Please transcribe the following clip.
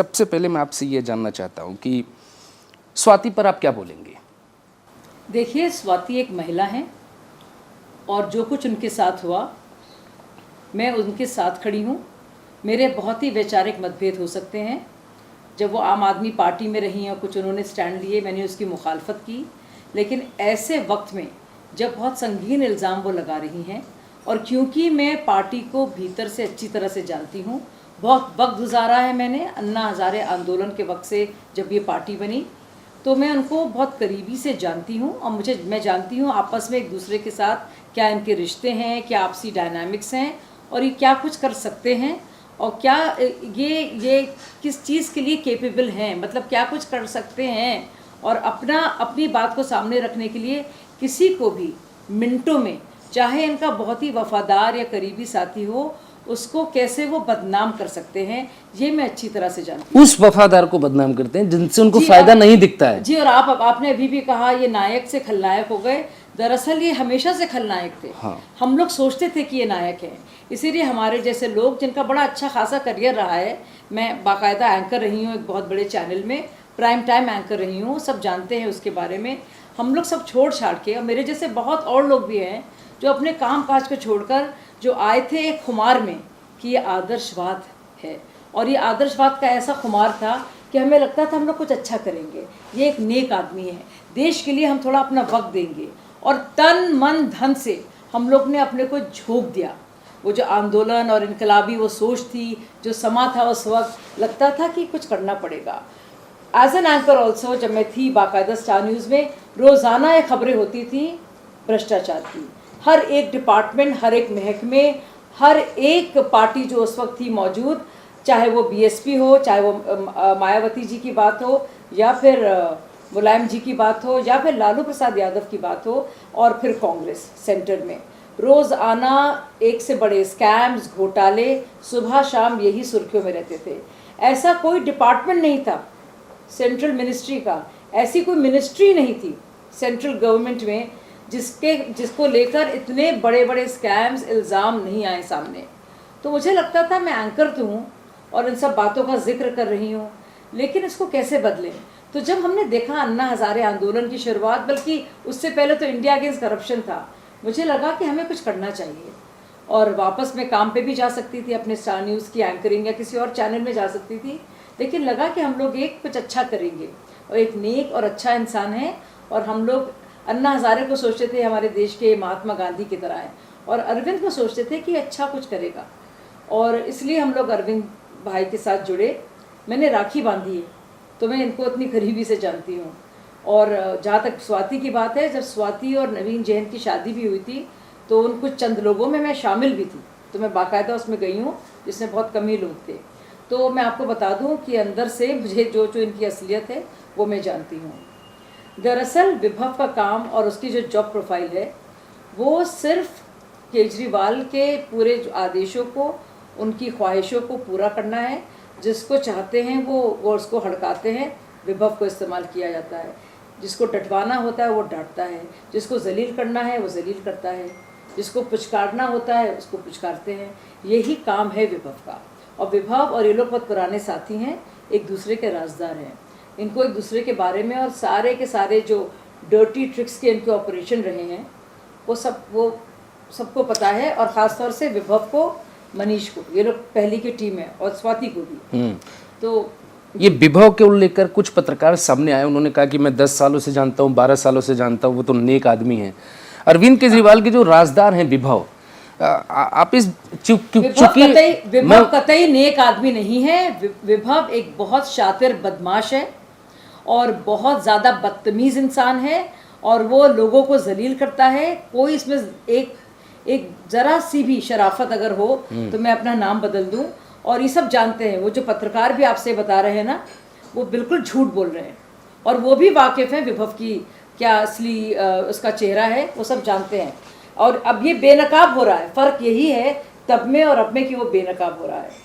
सबसे पहले मैं आपसे ये जानना चाहता हूँ कि स्वाति पर आप क्या बोलेंगे? देखिए, स्वाति एक महिला हैं और जो कुछ उनके साथ हुआ मैं उनके साथ खड़ी हूँ। मेरे बहुत ही वैचारिक मतभेद हो सकते हैं। जब वो आम आदमी पार्टी में रही हैं और कुछ उन्होंने स्टैंड लिए, मैंने उसकी मुखालफत की, लेकिन ऐसे वक्त में जब बहुत संगीन इल्ज़ाम वो लगा रही हैं और क्योंकि मैं पार्टी को भीतर से अच्छी तरह से जानती हूँ, बहुत वक्त गुजारा है मैंने अन्ना हज़ारे आंदोलन के वक्त से जब ये पार्टी बनी, तो मैं उनको बहुत करीबी से जानती हूँ और मैं जानती हूँ आपस में एक दूसरे के साथ क्या इनके रिश्ते हैं, क्या आपसी डायनामिक्स हैं और ये क्या कुछ कर सकते हैं और क्या ये किस चीज़ के लिए कैपेबल हैं, मतलब क्या कुछ कर सकते हैं और अपनी बात को सामने रखने के लिए किसी को भी मिनटों में, चाहे इनका बहुत ही वफादार या करीबी साथी हो, उसको कैसे वो बदनाम कर सकते हैं, ये मैं अच्छी तरह से जानती हूँ। उस वफादार को बदनाम करते हैं जिनसे उनको फायदा नहीं दिखता है। जी, और आपने अभी भी कहा ये नायक से खलनायक हो गए। दरअसल ये हमेशा से खलनायक थे। हाँ। हम लोग सोचते थे कि ये नायक है, इसीलिए हमारे जैसे लोग जिनका बड़ा अच्छा खासा करियर रहा है, मैं बाकायदा एंकर रही हूँ एक बहुत बड़े चैनल में, प्राइम टाइम एंकर रही हूँ, सब जानते हैं उसके बारे में। हम लोग सब छोड़ छाड़ के, और मेरे जैसे बहुत और लोग भी हैं जो अपने काम काज को छोड़कर जो आए थे एक खुमार में कि ये आदर्शवाद है, और ये आदर्शवाद का ऐसा खुमार था कि हमें लगता था हम लोग कुछ अच्छा करेंगे, ये एक नेक आदमी है, देश के लिए हम थोड़ा अपना वक्त देंगे, और तन मन धन से हम लोग ने अपने को झोंक दिया। वो जो आंदोलन और इनकलाबी वो सोच थी, जो समा था उस वक्त, लगता था कि कुछ करना पड़ेगा। एज एन एंकर ऑल्सो जब मैं थी बाकायदा स्टार न्यूज़ में, रोज़ाना ये खबरें होती थी भ्रष्टाचार की। हर एक डिपार्टमेंट, हर एक महकमे, हर एक पार्टी जो उस वक्त थी मौजूद, चाहे वो बीएसपी हो, चाहे वो मायावती जी की बात हो, या फिर मुलायम जी की बात हो, या फिर लालू प्रसाद यादव की बात हो, और फिर कांग्रेस सेंटर में, रोज़ आना एक से बड़े स्कैम्स, घोटाले, सुबह शाम यही सुर्खियों में रहते थे। ऐसा कोई डिपार्टमेंट नहीं था सेंट्रल मिनिस्ट्री का, ऐसी कोई मिनिस्ट्री नहीं थी सेंट्रल गवर्नमेंट में जिसको लेकर इतने बड़े बड़े स्कैम्स, इल्ज़ाम नहीं आए सामने। तो मुझे लगता था मैं एंकर तो हूँ और इन सब बातों का जिक्र कर रही हूँ, लेकिन इसको कैसे बदलें। तो जब हमने देखा अन्ना हज़ारे आंदोलन की शुरुआत, बल्कि उससे पहले तो इंडिया अगेंस्ट करप्शन था, मुझे लगा कि हमें कुछ करना चाहिए। और वापस मैं काम पे भी जा सकती थी, अपने स्टार न्यूज़ की एंकरिंग या किसी और चैनल में जा सकती थी, लेकिन लगा कि हम लोग एक कुछ अच्छा करेंगे, और एक नेक और अच्छा इंसान है, और हम लोग अन्ना हज़ारे को सोचते थे हमारे देश के महात्मा गांधी की तरह है, और अरविंद को सोचते थे कि अच्छा कुछ करेगा, और इसलिए हम लोग अरविंद भाई के साथ जुड़े। मैंने राखी बांधी है, तो मैं इनको इतनी करीबी से जानती हूँ। और जहाँ तक स्वाति की बात है, जब स्वाति और नवीन जैन की शादी भी हुई थी, तो उन कुछ चंद लोगों में मैं शामिल भी थी, तो मैं बाकायदा उसमें गई हूँ, जिसमें बहुत कम ही लोग थे। तो मैं आपको बता दूँ कि अंदर से मुझे जो इनकी असलियत है वो मैं जानती हूँ। दरअसल विभव का काम और उसकी जो जॉब प्रोफाइल है, वो सिर्फ केजरीवाल के पूरे आदेशों को, उनकी ख्वाहिशों को पूरा करना है। जिसको चाहते हैं वो उसको हड़काते हैं, विभव को इस्तेमाल किया जाता है। जिसको डटवाना होता है वो डांटता है, जिसको जलील करना है वो जलील करता है, जिसको पुचकारना होता है उसको पुचकारते हैं। यही काम है विभव का। और विभव और ये लोग बहुत पुराने साथी हैं, एक दूसरे के राजदार हैं। इनको एक दूसरे के बारे में और सारे के सारे जो डर्टी ट्रिक्स के इनके ऑपरेशन रहे हैं वो सबको पता है, और ख़ास तौर से विभव को, मनीष को, ये लोग पहली की टीम है, और स्वाति को भी। तो ये विभव को लेकर कुछ पत्रकार सामने आए, उन्होंने कहा कि मैं 10 सालों से जानता हूँ, 12 सालों से जानता हूँ, वो तो नेक आदमी हैं। अरविंद केजरीवाल के जो राजदार हैं विभव, आप इस विभव कतई नेक आदमी नहीं है। विभव एक बहुत शातिर बदमाश है और बहुत ज़्यादा बदतमीज़ इंसान है, और वो लोगों को जलील करता है। कोई इसमें एक ज़रा सी भी शराफत अगर हो तो मैं अपना नाम बदल दूं, और ये सब जानते हैं। वो जो पत्रकार भी आपसे बता रहे हैं ना, वो बिल्कुल झूठ बोल रहे हैं, और वो भी वाकिफ़ हैं विभव की क्या असली उसका चेहरा है, वो सब जानते हैं। और अब ये बेनकाब हो रहा है, फ़र्क यही है तब में और अब में कि वो बेनकाब हो रहा है।